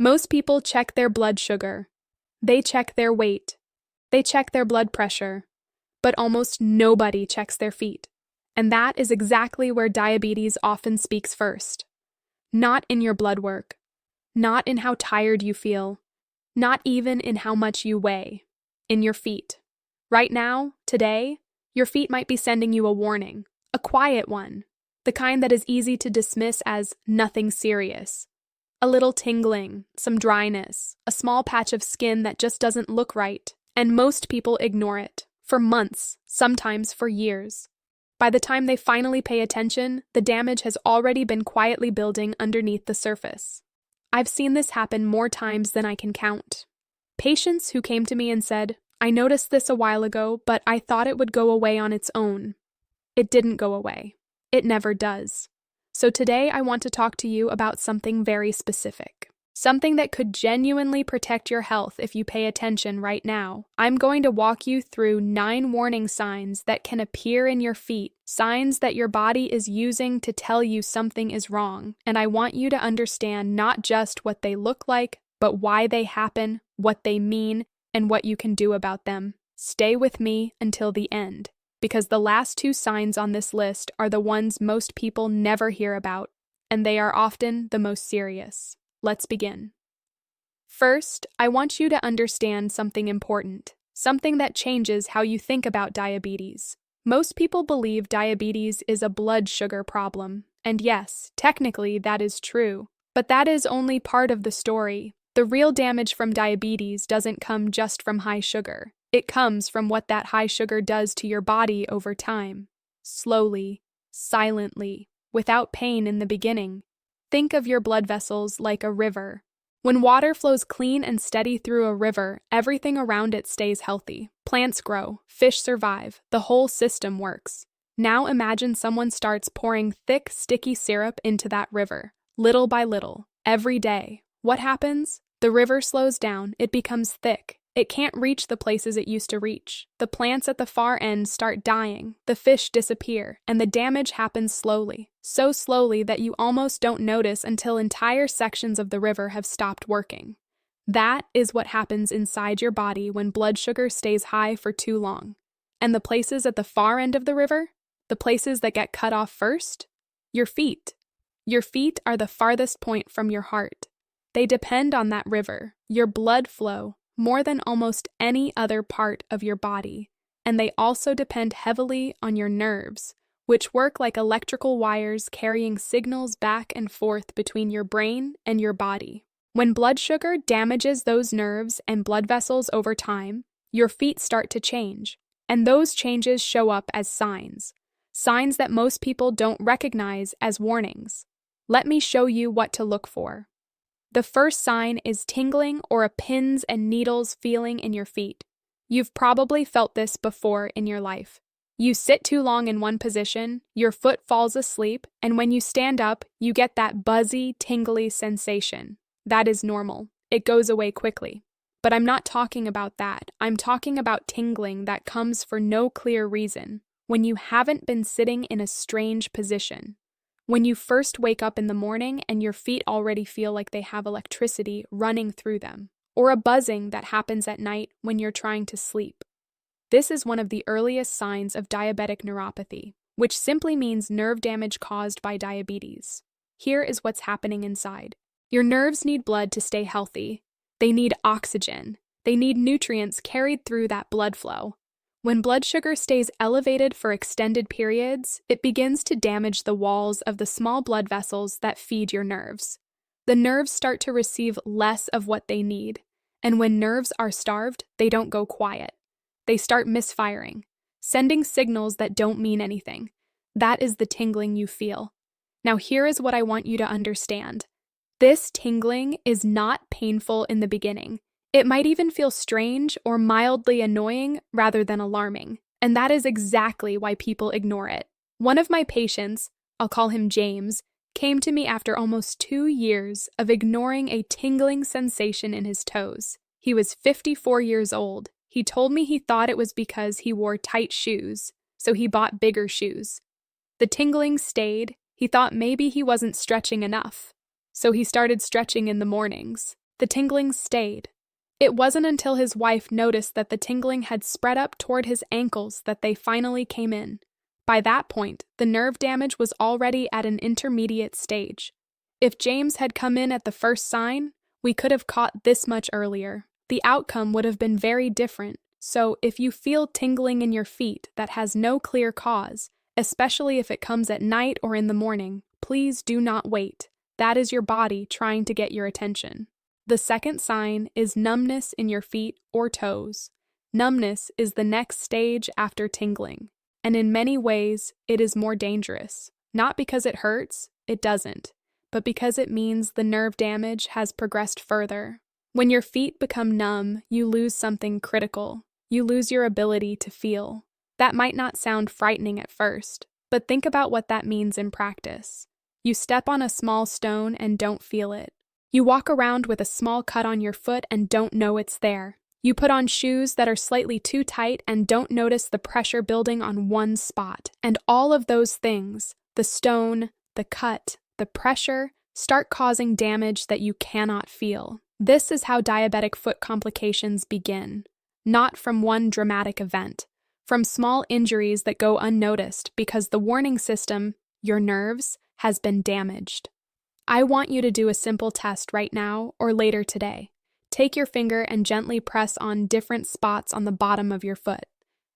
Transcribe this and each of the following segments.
Most people check their blood sugar. They check their weight. They check their blood pressure. But almost nobody checks their feet. And that is exactly where diabetes often speaks first. Not in your blood work. Not in how tired you feel. Not even in how much you weigh. In your feet. Right now, today, your feet might be sending you a warning. A quiet one. The kind that is easy to dismiss as nothing serious. A little tingling, some dryness, a small patch of skin that just doesn't look right, and most people ignore it, for months, sometimes for years. By the time they finally pay attention, the damage has already been quietly building underneath the surface. I've seen this happen more times than I can count. Patients who came to me and said, "I noticed this a while ago, but I thought it would go away on its own." It didn't go away. It never does. So today I want to talk to you about something very specific. Something that could genuinely protect your health if you pay attention right now. I'm going to walk you through 9 warning signs that can appear in your feet, signs that your body is using to tell you something is wrong, and I want you to understand not just what they look like, but why they happen, what they mean, and what you can do about them. Stay with me until the end, because the last 2 signs on this list are the ones most people never hear about, and they are often the most serious. Let's begin. First, I want you to understand something important, something that changes how you think about diabetes. Most people believe diabetes is a blood sugar problem, and yes, technically that is true, but that is only part of the story. The real damage from diabetes doesn't come just from high sugar. It comes from what that high sugar does to your body over time. Slowly, silently, without pain in the beginning. Think of your blood vessels like a river. When water flows clean and steady through a river, everything around it stays healthy. Plants grow, fish survive, the whole system works. Now imagine someone starts pouring thick, sticky syrup into that river, little by little, every day. What happens? The river slows down, it becomes thick. It can't reach the places it used to reach. The plants at the far end start dying, the fish disappear, and the damage happens slowly. So slowly that you almost don't notice until entire sections of the river have stopped working. That is what happens inside your body when blood sugar stays high for too long. And the places at the far end of the river? The places that get cut off first? Your feet. Your feet are the farthest point from your heart. They depend on that river, your blood flow, more than almost any other part of your body, and they also depend heavily on your nerves, which work like electrical wires carrying signals back and forth between your brain and your body. When blood sugar damages those nerves and blood vessels over time, your feet start to change, and those changes show up as signs that most people don't recognize as warnings. Let me show you what to look for. The first sign is tingling or a pins and needles feeling in your feet. You've probably felt this before in your life. You sit too long in one position, your foot falls asleep, and when you stand up, you get that buzzy, tingly sensation. That is normal. It goes away quickly. But I'm not talking about that. I'm talking about tingling that comes for no clear reason, when you haven't been sitting in a strange position. When you first wake up in the morning and your feet already feel like they have electricity running through them, or a buzzing that happens at night when you're trying to sleep. This is one of the earliest signs of diabetic neuropathy, which simply means nerve damage caused by diabetes. Here is what's happening inside. Your nerves need blood to stay healthy. They need oxygen. They need nutrients carried through that blood flow. When blood sugar stays elevated for extended periods, it begins to damage the walls of the small blood vessels that feed your nerves. The nerves start to receive less of what they need, and when nerves are starved, they don't go quiet. They start misfiring, sending signals that don't mean anything. That is the tingling you feel. Now here is what I want you to understand. This tingling is not painful in the beginning. It might even feel strange or mildly annoying rather than alarming, and that is exactly why people ignore it. One of my patients, I'll call him James, came to me after almost 2 years of ignoring a tingling sensation in his toes. He was 54 years old. He told me he thought it was because he wore tight shoes, so he bought bigger shoes. The tingling stayed. He thought maybe he wasn't stretching enough, so he started stretching in the mornings. The tingling stayed. It wasn't until his wife noticed that the tingling had spread up toward his ankles that they finally came in. By that point, the nerve damage was already at an intermediate stage. If James had come in at the first sign, we could have caught this much earlier. The outcome would have been very different. So, if you feel tingling in your feet that has no clear cause, especially if it comes at night or in the morning, please do not wait. That is your body trying to get your attention. The second sign is numbness in your feet or toes. Numbness is the next stage after tingling, and in many ways, it is more dangerous. Not because it hurts, it doesn't, but because it means the nerve damage has progressed further. When your feet become numb, you lose something critical. You lose your ability to feel. That might not sound frightening at first, but think about what that means in practice. You step on a small stone and don't feel it. You walk around with a small cut on your foot and don't know it's there. You put on shoes that are slightly too tight and don't notice the pressure building on one spot. And all of those things, the stone, the cut, the pressure, start causing damage that you cannot feel. This is how diabetic foot complications begin. Not from one dramatic event, from small injuries that go unnoticed because the warning system, your nerves, has been damaged. I want you to do a simple test right now or later today. Take your finger and gently press on different spots on the bottom of your foot.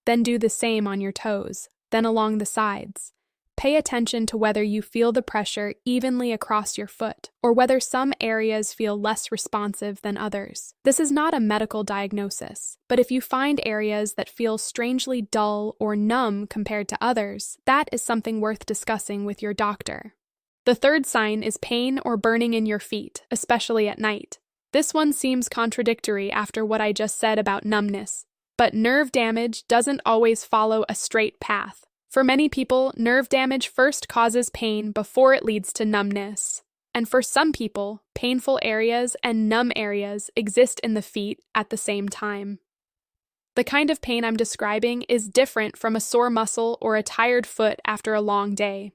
Then do the same on your toes, then along the sides. Pay attention to whether you feel the pressure evenly across your foot, or whether some areas feel less responsive than others. This is not a medical diagnosis, but if you find areas that feel strangely dull or numb compared to others, that is something worth discussing with your doctor. The third sign is pain or burning in your feet, especially at night. This one seems contradictory after what I just said about numbness, but nerve damage doesn't always follow a straight path. For many people, nerve damage first causes pain before it leads to numbness. And for some people, painful areas and numb areas exist in the feet at the same time. The kind of pain I'm describing is different from a sore muscle or a tired foot after a long day.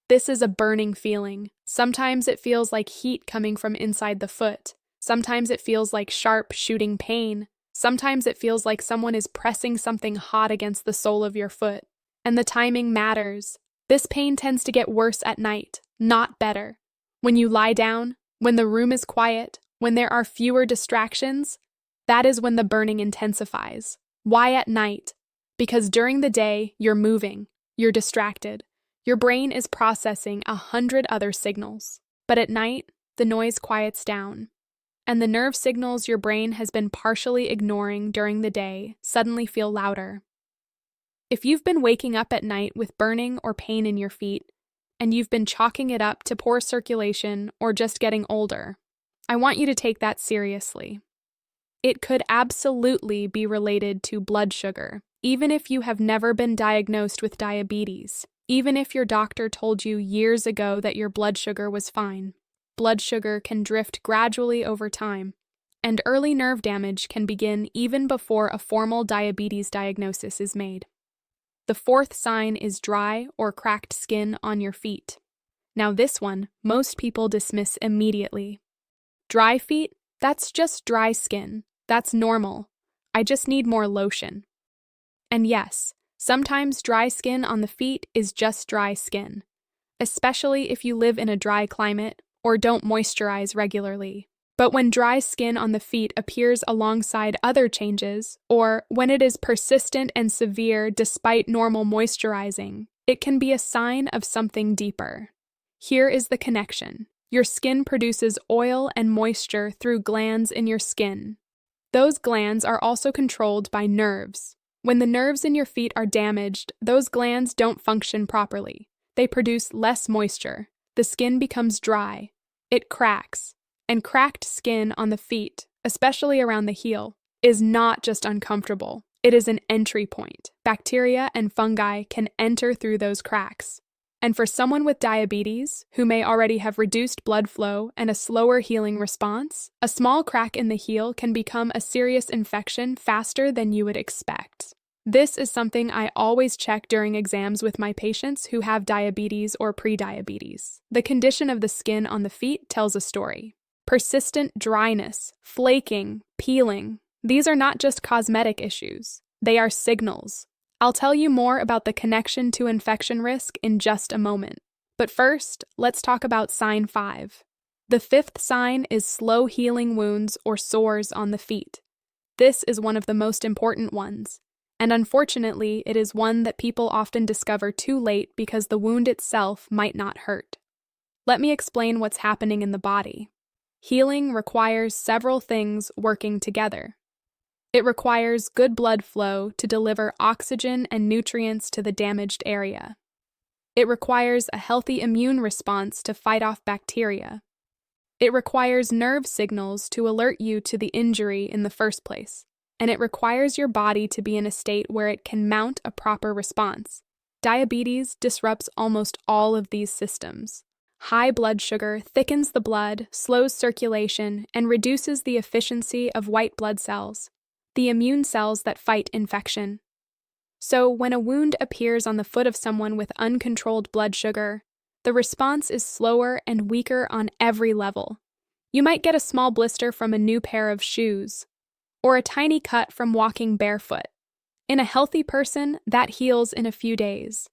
This is a burning feeling. Sometimes it feels like heat coming from inside the foot. Sometimes it feels like sharp, shooting pain. Sometimes it feels like someone is pressing something hot against the sole of your foot. And the timing matters. This pain tends to get worse at night, not better. When you lie down, when the room is quiet, when there are fewer distractions, that is when the burning intensifies. Why at night? Because during the day, you're moving, you're distracted. Your brain is processing 100 other signals. But at night, the noise quiets down. And the nerve signals your brain has been partially ignoring during the day suddenly feel louder. If you've been waking up at night with burning or pain in your feet, and you've been chalking it up to poor circulation or just getting older, I want you to take that seriously. It could absolutely be related to blood sugar, even if you have never been diagnosed with diabetes, even if your doctor told you years ago that your blood sugar was fine. Blood sugar can drift gradually over time, and early nerve damage can begin even before a formal diabetes diagnosis is made. The fourth sign is dry or cracked skin on your feet. Now this one, most people dismiss immediately. Dry feet? That's just dry skin. That's normal. I just need more lotion. And yes, sometimes dry skin on the feet is just dry skin, especially if you live in a dry climate or don't moisturize regularly. But when dry skin on the feet appears alongside other changes, or when it is persistent and severe despite normal moisturizing, it can be a sign of something deeper. Here is the connection. Your skin produces oil and moisture through glands in your skin. Those glands are also controlled by nerves. When the nerves in your feet are damaged, those glands don't function properly. They produce less moisture. The skin becomes dry. It cracks. And cracked skin on the feet, especially around the heel, is not just uncomfortable. It is an entry point. Bacteria and fungi can enter through those cracks. And for someone with diabetes, who may already have reduced blood flow and a slower healing response, a small crack in the heel can become a serious infection faster than you would expect. This is something I always check during exams with my patients who have diabetes or prediabetes. The condition of the skin on the feet tells a story. Persistent dryness, flaking, peeling. These are not just cosmetic issues. They are signals. I'll tell you more about the connection to infection risk in just a moment. But first, let's talk about sign 5. The 5th sign is slow healing wounds or sores on the feet. This is one of the most important ones, and unfortunately, it is one that people often discover too late because the wound itself might not hurt. Let me explain what's happening in the body. Healing requires several things working together. It requires good blood flow to deliver oxygen and nutrients to the damaged area. It requires a healthy immune response to fight off bacteria. It requires nerve signals to alert you to the injury in the first place, and it requires your body to be in a state where it can mount a proper response. Diabetes disrupts almost all of these systems. High blood sugar thickens the blood, slows circulation, and reduces the efficiency of white blood cells, the immune cells that fight infection. So, when a wound appears on the foot of someone with uncontrolled blood sugar, the response is slower and weaker on every level. You might get a small blister from a new pair of shoes, or a tiny cut from walking barefoot. In a healthy person, that heals in a few days.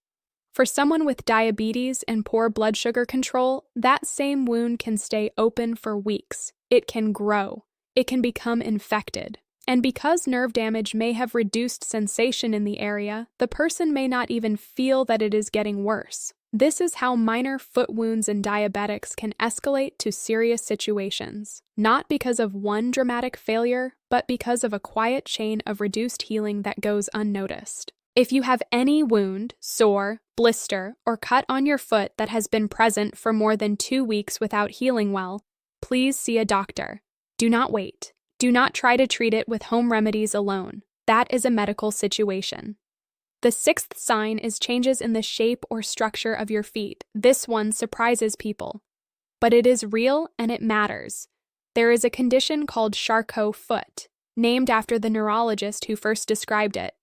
For someone with diabetes and poor blood sugar control, that same wound can stay open for weeks. It can grow. It can become infected. And because nerve damage may have reduced sensation in the area, the person may not even feel that it is getting worse. This is how minor foot wounds in diabetics can escalate to serious situations, not because of one dramatic failure, but because of a quiet chain of reduced healing that goes unnoticed. If you have any wound, sore, blister, or cut on your foot that has been present for more than 2 weeks without healing well, please see a doctor. Do not wait. Do not try to treat it with home remedies alone. That is a medical situation. The 6th sign is changes in the shape or structure of your feet. This one surprises people, but it is real and it matters. There is a condition called Charcot foot, named after the neurologist who first described it,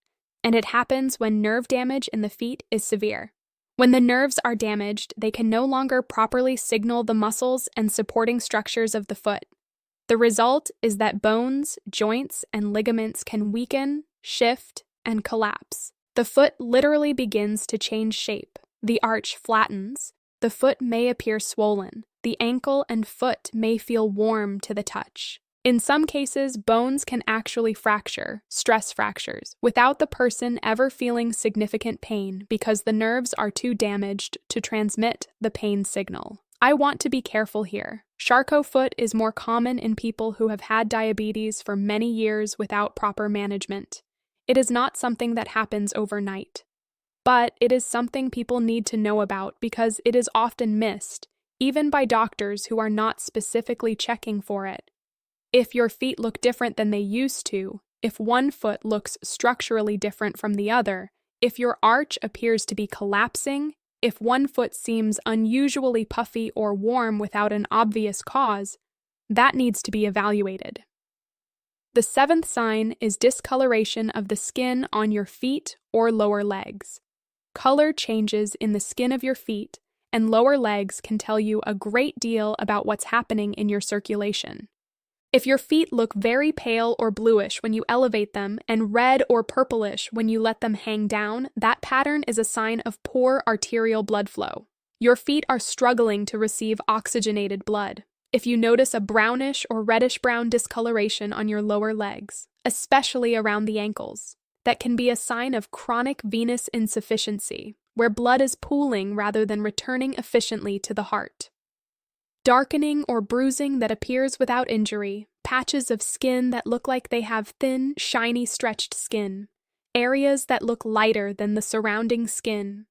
and it happens when nerve damage in the feet is severe. When the nerves are damaged, they can no longer properly signal the muscles and supporting structures of the foot. The result is that bones, joints, and ligaments can weaken, shift, and collapse. The foot literally begins to change shape. The arch flattens. The foot may appear swollen. The ankle and foot may feel warm to the touch. In some cases, bones can actually fracture, stress fractures, without the person ever feeling significant pain because the nerves are too damaged to transmit the pain signal. I want to be careful here. Charcot foot is more common in people who have had diabetes for many years without proper management. It is not something that happens overnight, but it is something people need to know about because it is often missed, even by doctors who are not specifically checking for it. If your feet look different than they used to, if one foot looks structurally different from the other, if your arch appears to be collapsing, if one foot seems unusually puffy or warm without an obvious cause, that needs to be evaluated. The 7th sign is discoloration of the skin on your feet or lower legs. Color changes in the skin of your feet and lower legs can tell you a great deal about what's happening in your circulation. If your feet look very pale or bluish when you elevate them and red or purplish when you let them hang down, that pattern is a sign of poor arterial blood flow. Your feet are struggling to receive oxygenated blood. If you notice a brownish or reddish-brown discoloration on your lower legs, especially around the ankles, that can be a sign of chronic venous insufficiency, where blood is pooling rather than returning efficiently to the heart. Darkening or bruising that appears without injury, patches of skin that look like they have thin, shiny, stretched skin, areas that look lighter than the surrounding skin.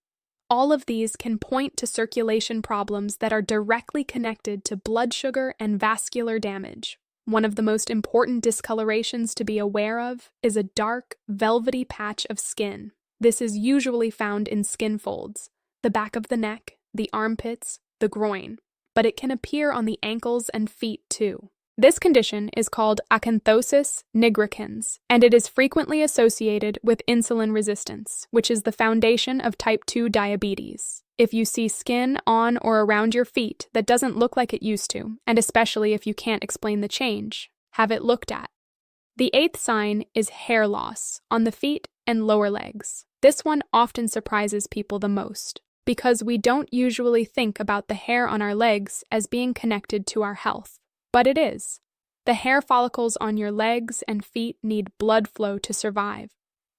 All of these can point to circulation problems that are directly connected to blood sugar and vascular damage. One of the most important discolorations to be aware of is a dark, velvety patch of skin. This is usually found in skin folds, the back of the neck, the armpits, the groin, but it can appear on the ankles and feet too. This condition is called acanthosis nigricans, and it is frequently associated with insulin resistance, which is the foundation of type 2 diabetes. If you see skin on or around your feet that doesn't look like it used to, and especially if you can't explain the change, have it looked at. The eighth sign is hair loss on the feet and lower legs. This one often surprises people the most, because we don't usually think about the hair on our legs as being connected to our health. But it is. The hair follicles on your legs and feet need blood flow to survive.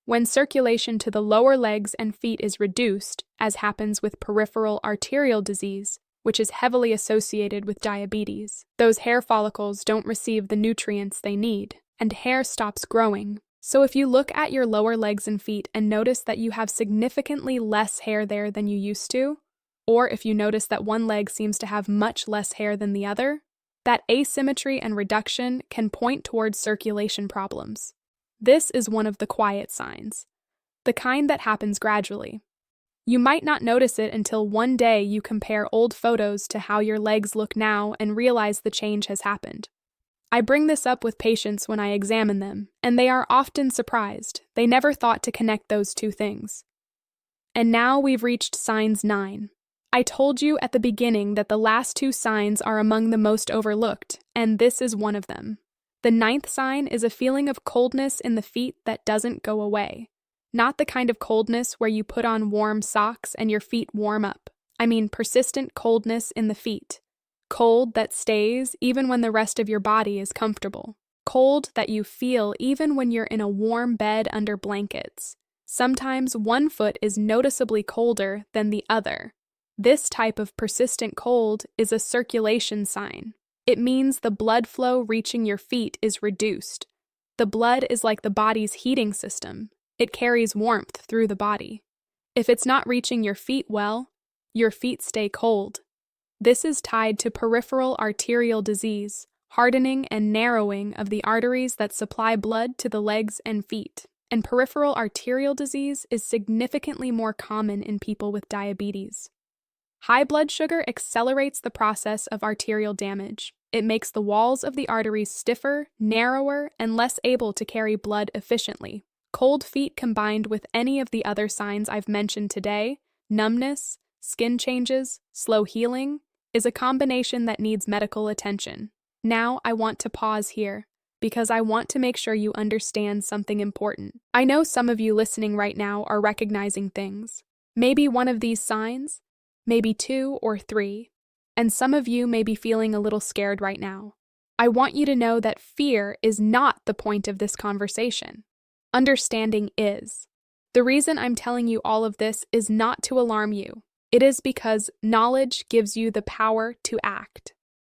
When circulation to the lower legs and feet is reduced, as happens with peripheral arterial disease, which is heavily associated with diabetes, those hair follicles don't receive the nutrients they need, and hair stops growing. So if you look at your lower legs and feet and notice that you have significantly less hair there than you used to, or if you notice that one leg seems to have much less hair than the other, that asymmetry and reduction can point towards circulation problems. This is one of the quiet signs, the kind that happens gradually. You might not notice it until one day you compare old photos to how your legs look now and realize the change has happened. I bring this up with patients when I examine them, and they are often surprised. They never thought to connect those two things. And now we've reached signs 9. I told you at the beginning that the last 2 signs are among the most overlooked, and this is one of them. The 9th sign is a feeling of coldness in the feet that doesn't go away. Not the kind of coldness where you put on warm socks and your feet warm up. I mean persistent coldness in the feet. Cold that stays even when the rest of your body is comfortable. Cold that you feel even when you're in a warm bed under blankets. Sometimes one foot is noticeably colder than the other. This type of persistent cold is a circulation sign. It means the blood flow reaching your feet is reduced. The blood is like the body's heating system. It carries warmth through the body. If it's not reaching your feet well, your feet stay cold. This is tied to peripheral arterial disease, hardening and narrowing of the arteries that supply blood to the legs and feet. And peripheral arterial disease is significantly more common in people with diabetes. High blood sugar accelerates the process of arterial damage. It makes the walls of the arteries stiffer, narrower, and less able to carry blood efficiently. Cold feet combined with any of the other signs I've mentioned today, numbness, skin changes, slow healing, is a combination that needs medical attention. Now I want to pause here, because I want to make sure you understand something important. I know some of you listening right now are recognizing things. Maybe one of these signs, maybe 2 or 3, and some of you may be feeling a little scared right now. I want you to know that fear is not the point of this conversation. Understanding is. The reason I'm telling you all of this is not to alarm you. It is because knowledge gives you the power to act.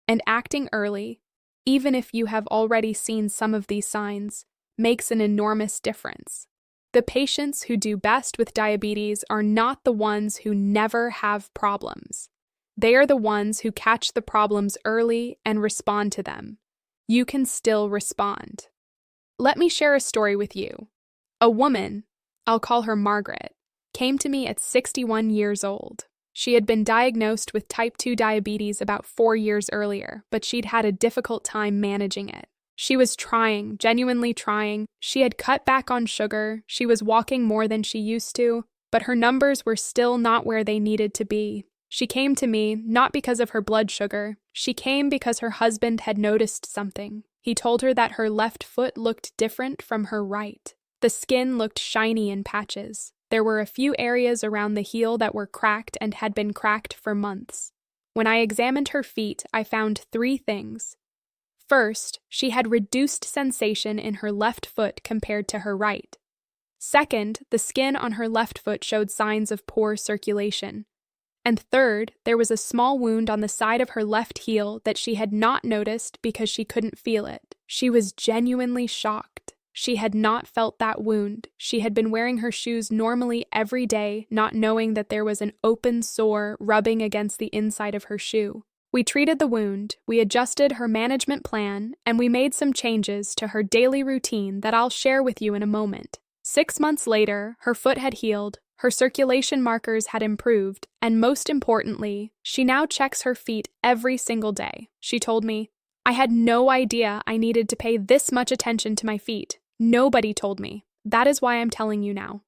And acting early, even if you have already seen some of these signs, makes an enormous difference. The patients who do best with diabetes are not the ones who never have problems. They are the ones who catch the problems early and respond to them. You can still respond. Let me share a story with you. A woman, I'll call her Margaret, came to me at 61 years old. She had been diagnosed with type 2 diabetes about 4 years earlier, but she'd had a difficult time managing it. She was trying, genuinely trying. She had cut back on sugar, she was walking more than she used to, but her numbers were still not where they needed to be. She came to me not because of her blood sugar. She came because her husband had noticed something. He told her that her left foot looked different from her right. The skin looked shiny in patches. There were a few areas around the heel that were cracked and had been cracked for months. When I examined her feet, I found 3 things. First, she had reduced sensation in her left foot compared to her right. Second, the skin on her left foot showed signs of poor circulation. And third, there was a small wound on the side of her left heel that she had not noticed because she couldn't feel it. She was genuinely shocked. She had not felt that wound. She had been wearing her shoes normally every day, not knowing that there was an open sore rubbing against the inside of her shoe. We treated the wound, we adjusted her management plan, and we made some changes to her daily routine that I'll share with you in a moment. 6 months later, her foot had healed, her circulation markers had improved, and most importantly, she now checks her feet every single day. She told me, "I had no idea I needed to pay this much attention to my feet. Nobody told me. That is why I'm telling you now."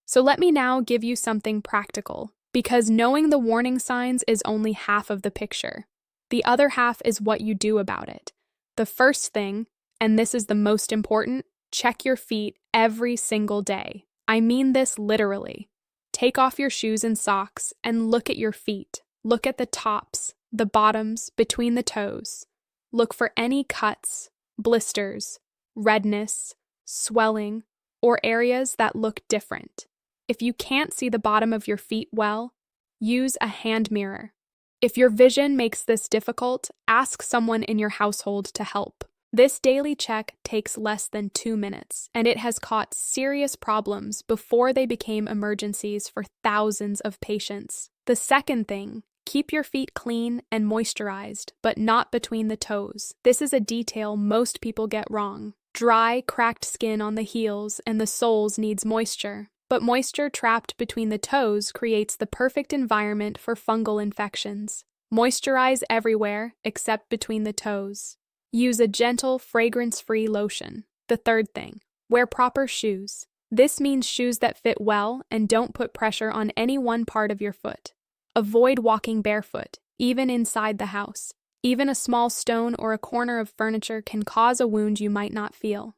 So let me now give you something practical. Because knowing the warning signs is only half of the picture. The other half is what you do about it. The first thing, and this is the most important, check your feet every single day. I mean this literally. Take off your shoes and socks and look at your feet. Look at the tops, the bottoms, between the toes. Look for any cuts, blisters, redness, swelling, or areas that look different. If you can't see the bottom of your feet well, use a hand mirror. If your vision makes this difficult, ask someone in your household to help. This daily check takes less than 2 minutes, and it has caught serious problems before they became emergencies for thousands of patients. The second thing, keep your feet clean and moisturized, but not between the toes. This is a detail most people get wrong. Dry, cracked skin on the heels and the soles needs moisture, but moisture trapped between the toes creates the perfect environment for fungal infections. Moisturize everywhere except between the toes. Use a gentle, fragrance-free lotion. The third thing, wear proper shoes. This means shoes that fit well and don't put pressure on any one part of your foot. Avoid walking barefoot, even inside the house. Even a small stone or a corner of furniture can cause a wound you might not feel.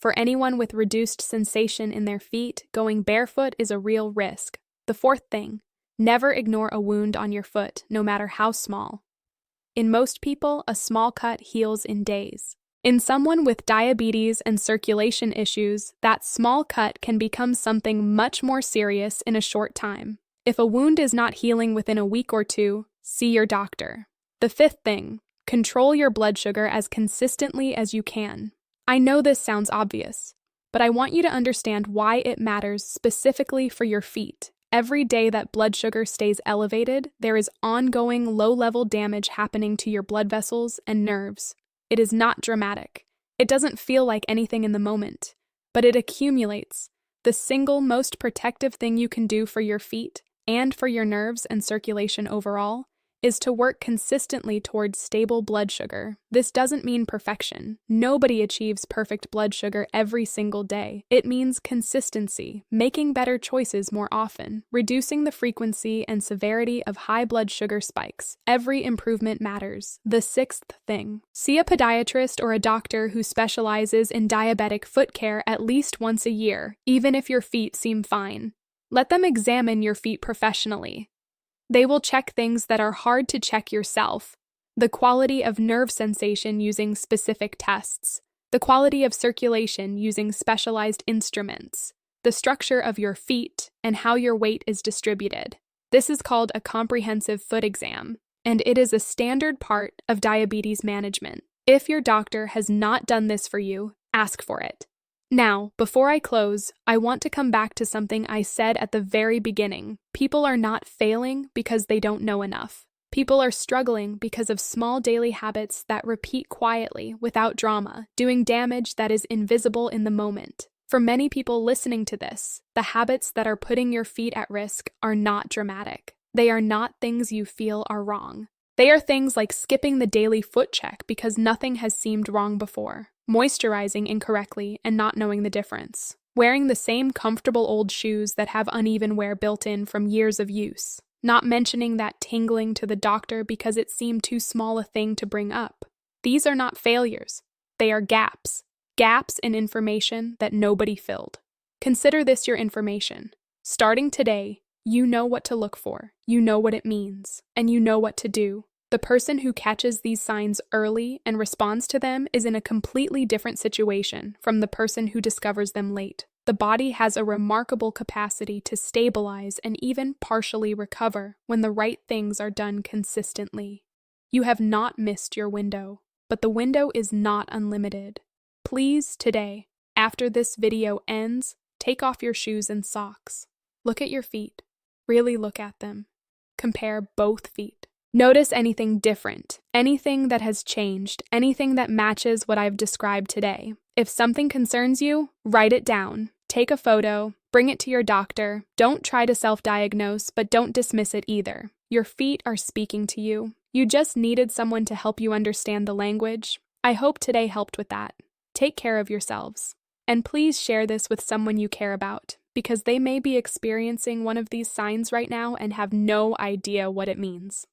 For anyone with reduced sensation in their feet, going barefoot is a real risk. The fourth thing, never ignore a wound on your foot, no matter how small. In most people, a small cut heals in days. In someone with diabetes and circulation issues, that small cut can become something much more serious in a short time. If a wound is not healing within a week or two, see your doctor. The fifth thing, control your blood sugar as consistently as you can. I know this sounds obvious, but I want you to understand why it matters specifically for your feet. Every day that blood sugar stays elevated, there is ongoing low-level damage happening to your blood vessels and nerves. It is not dramatic. It doesn't feel like anything in the moment, but it accumulates. The single most protective thing you can do for your feet and for your nerves and circulation overall is to work consistently towards stable blood sugar. This doesn't mean perfection. Nobody achieves perfect blood sugar every single day. It means consistency, making better choices more often, reducing the frequency and severity of high blood sugar spikes. Every improvement matters. The sixth thing, see a podiatrist or a doctor who specializes in diabetic foot care at least once a year, even if your feet seem fine. Let them examine your feet professionally. They will check things that are hard to check yourself. The quality of nerve sensation using specific tests. The quality of circulation using specialized instruments. The structure of your feet and how your weight is distributed. This is called a comprehensive foot exam, and it is a standard part of diabetes management. If your doctor has not done this for you, ask for it. Now, before I close, I want to come back to something I said at the very beginning. People are not failing because they don't know enough. People are struggling because of small daily habits that repeat quietly, without drama, doing damage that is invisible in the moment. For many people listening to this, the habits that are putting your feet at risk are not dramatic. They are not things you feel are wrong. They are things like skipping the daily foot check because nothing has seemed wrong before. Moisturizing incorrectly and not knowing the difference. Wearing the same comfortable old shoes that have uneven wear built in from years of use. Not mentioning that tingling to the doctor because it seemed too small a thing to bring up. These are not failures. They are gaps. Gaps in information that nobody filled. Consider this your information. Starting today, you know what to look for, you know what it means, and you know what to do. The person who catches these signs early and responds to them is in a completely different situation from the person who discovers them late. The body has a remarkable capacity to stabilize and even partially recover when the right things are done consistently. You have not missed your window, but the window is not unlimited. Please, today, after this video ends, take off your shoes and socks. Look at your feet. Really look at them. Compare both feet. Notice anything different, anything that has changed, anything that matches what I've described today. If something concerns you, write it down. Take a photo, bring it to your doctor. Don't try to self-diagnose, but don't dismiss it either. Your feet are speaking to you. You just needed someone to help you understand the language. I hope today helped with that. Take care of yourselves. And please share this with someone you care about. because they may be experiencing one of these signs right now and have no idea what it means.